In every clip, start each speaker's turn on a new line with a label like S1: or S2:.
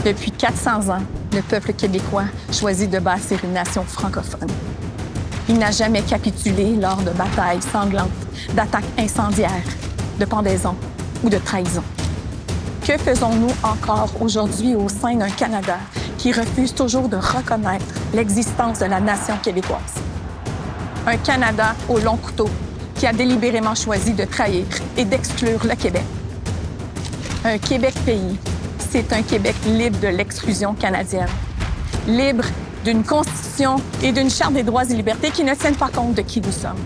S1: Depuis 400 ans, le peuple québécois choisit de bâtir une nation francophone. Il n'a jamais capitulé lors de batailles sanglantes, d'attaques incendiaires, de pendaisons ou de trahisons. Que faisons-nous encore aujourd'hui au sein d'un Canada qui refuse toujours de reconnaître l'existence de la nation québécoise? Un Canada au long couteau qui a délibérément choisi de trahir et d'exclure le Québec. Un Québec-pays, c'est un Québec libre de l'exclusion canadienne, libre d'une constitution et d'une charte des droits et libertés qui ne tiennent pas compte de qui nous sommes.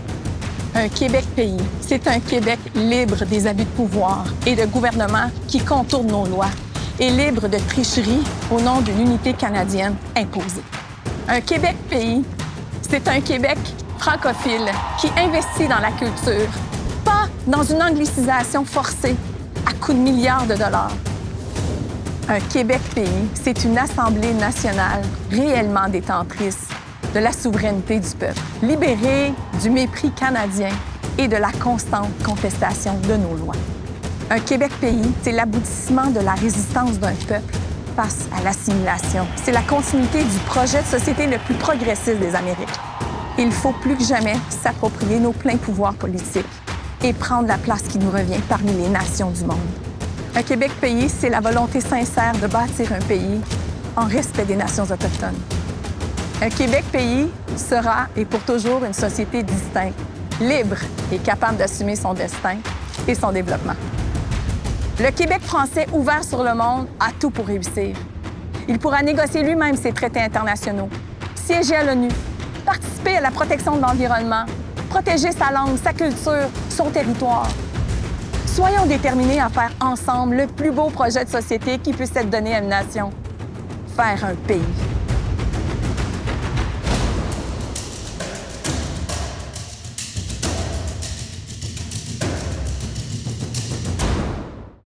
S1: Un Québec-pays, c'est un Québec libre des abus de pouvoir et de gouvernement qui contournent nos lois et libre de tricherie au nom d'une unité canadienne imposée. Un Québec-pays, c'est un Québec francophile qui investit dans la culture, pas dans une anglicisation forcée à coups de milliards de dollars. Un Québec-pays, c'est une Assemblée nationale réellement détentrice de la souveraineté du peuple, libérée du mépris canadien et de la constante contestation de nos lois. Un Québec-pays, c'est l'aboutissement de la résistance d'un peuple face à l'assimilation. C'est la continuité du projet de société le plus progressiste des Amériques. Il faut plus que jamais s'approprier nos pleins pouvoirs politiques et prendre la place qui nous revient parmi les nations du monde. Un Québec-pays, c'est la volonté sincère de bâtir un pays en respect des nations autochtones. Un Québec-pays sera et pour toujours une société distincte, libre et capable d'assumer son destin et son développement. Le Québec français, ouvert sur le monde, a tout pour réussir. Il pourra négocier lui-même ses traités internationaux, siéger à l'ONU, participer à la protection de l'environnement, protéger sa langue, sa culture, son territoire. Soyons déterminés à faire ensemble le plus beau projet de société qui puisse être donné à une nation. Faire un pays.